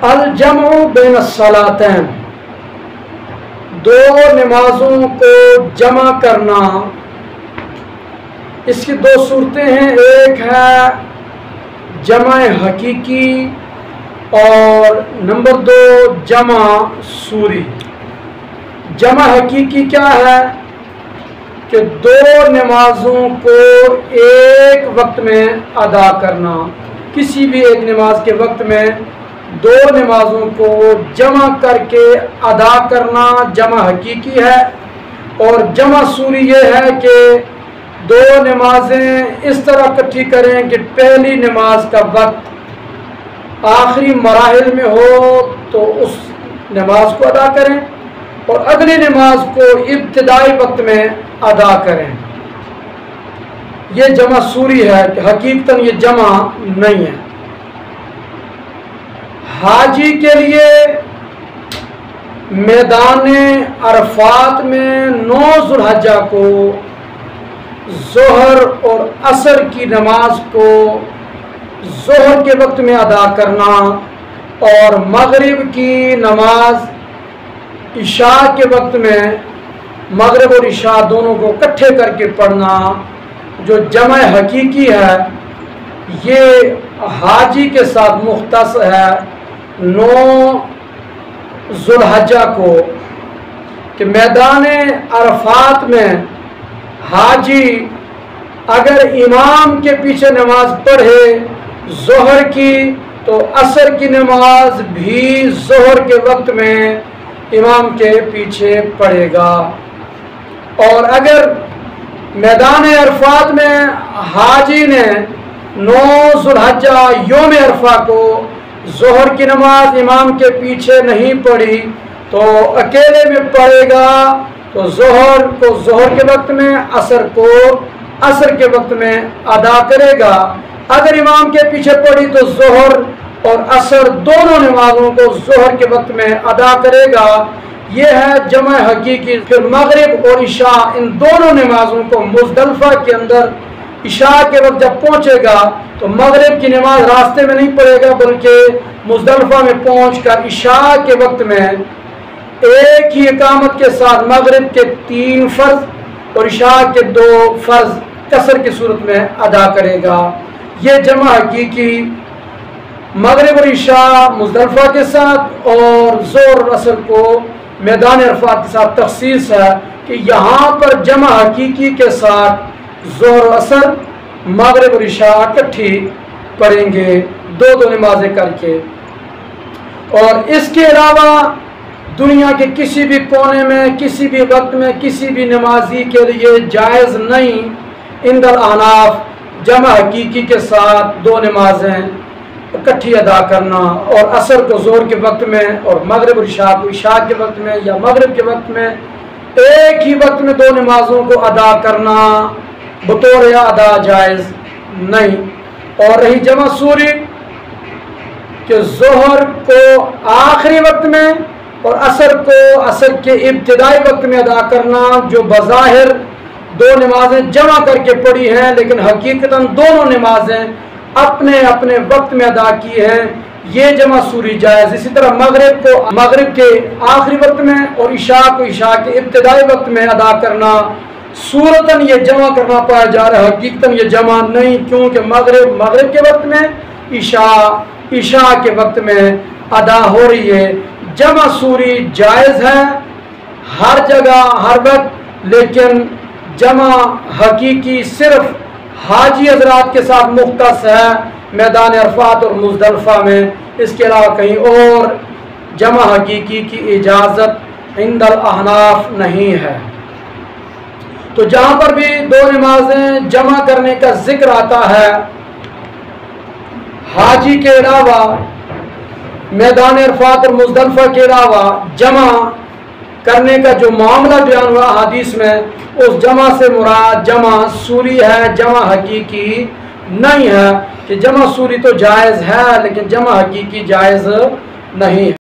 الجمع بین الصلاتین، دو نمازوں کو جمع کرنا، اس کی دو صورتیں ہیں، ایک ہے جمع حقیقی اور نمبر دو جمع سوری۔ جمع حقیقی کیا ہے کہ دو نمازوں کو ایک وقت میں ادا کرنا، کسی بھی ایک نماز کے وقت میں دو نمازوں کو جمع کر کے ادا کرنا جمع حقیقی ہے۔ اور جمع سوری یہ ہے کہ دو نمازیں اس طرح اکٹھی کریں کہ پہلی نماز کا وقت آخری مراحل میں ہو تو اس نماز کو ادا کریں اور اگلی نماز کو ابتدائی وقت میں ادا کریں۔ یہ جمع سوری ہے کہ حقیقتاً یہ جمع نہیں ہے۔ حاجی کے لیے میدان عرفات میں 9 ذو الحجہ کو ظہر اور عصر کی نماز کو ظہر کے وقت میں ادا کرنا اور مغرب کی نماز عشاء کے وقت میں مغرب اور عشاء دونوں کو اکٹھے کر کے پڑھنا جو جمع حقیقی ہے، یہ حاجی کے ساتھ مختص ہے 9 ذو الحجہ کو، کہ میدان عرفات میں حاجی اگر امام کے پیچھے نماز پڑھے ظہر کی تو عصر کی نماز بھی ظہر کے وقت میں امام کے پیچھے پڑھے گا۔ اور اگر میدان عرفات میں حاجی نے 9 ذو الحجہ یوم عرفہ کو ظہر کی نماز امام کے پیچھے نہیں پڑھی تو اکیلے میں پڑھے گا، تو ظہر کو ظہر کے وقت میں، عصر کو عصر کے وقت میں ادا کرے گا۔ اگر امام کے پیچھے پڑھی تو ظہر اور عصر دونوں نمازوں کو ظہر کے وقت میں ادا کرے گا۔ یہ ہے جمع حقیقی۔ پھر مغرب اور عشاء ان دونوں نمازوں کو مزدلفہ کے اندر عشاء کے وقت جب پہنچے گا تو مغرب کی نماز راستے میں نہیں پڑھے گا، بلکہ مزدلفہ میں پہنچ کر عشاء کے وقت میں ایک ہی اقامت کے ساتھ مغرب کے 3 فرض اور عشاء کے 2 فرض قصر کی صورت میں ادا کرے گا۔ یہ جمع حقیقی مغرب اور عشاء مزدلفہ کے ساتھ اور ظہر اور عصر کو میدان عرفات کے ساتھ تخصیص ہے کہ یہاں پر جمع حقیقی کے ساتھ ظہر و عصر مغرب اور عشاء اکٹھی پڑھیں گے، دو نمازیں کر کے۔ اور اس کے علاوہ دنیا کے کسی بھی کونے میں کسی بھی وقت میں کسی بھی نمازی کے لیے جائز نہیں عند الاحناف جمع حقیقی کے ساتھ 2 نمازیں اکٹھی ادا کرنا، اور عصر کو ظہر کے وقت میں اور مغرب اور عشاء کو عشاء کے وقت میں یا مغرب کے وقت میں ایک ہی وقت میں 2 نمازوں کو ادا کرنا بطور ادا جائز نہیں۔ اور رہی جمع سوری کہ ظہر کو آخری وقت میں اور عصر کو عصر کے ابتدائی وقت میں ادا کرنا، جو بظاہر 2 نمازیں جمع کر کے پڑھی ہیں لیکن حقیقتاً دونوں نمازیں اپنے اپنے وقت میں ادا کی ہیں، یہ جمع سوری جائز۔ اسی طرح مغرب کو مغرب کے آخری وقت میں اور عشاء کو عشاء کے ابتدائی وقت میں ادا کرنا، صورتاً یہ جمع کرنا پایا جا رہا ہے، حقیقتاً یہ جمع نہیں، کیونکہ مغرب کے وقت میں، عشاء کے وقت میں ادا ہو رہی ہے۔ جمع سوری جائز ہے ہر جگہ ہر وقت، لیکن جمع حقیقی صرف حاجی حضرات کے ساتھ مختص ہے میدان عرفات اور مزدلفہ میں، اس کے علاوہ کہیں اور جمع حقیقی کی اجازت عند الاحناف نہیں ہے۔ تو جہاں پر بھی 2 نمازیں جمع کرنے کا ذکر آتا ہے حاجی کے علاوہ، میدان عرفات اور مزدلفہ کے علاوہ جمع کرنے کا جو معاملہ بیان ہوا حدیث میں، اس جمع سے مراد جمع سوری ہے، جمع حقیقی نہیں ہے، کہ جمع سوری تو جائز ہے لیکن جمع حقیقی جائز نہیں ہے۔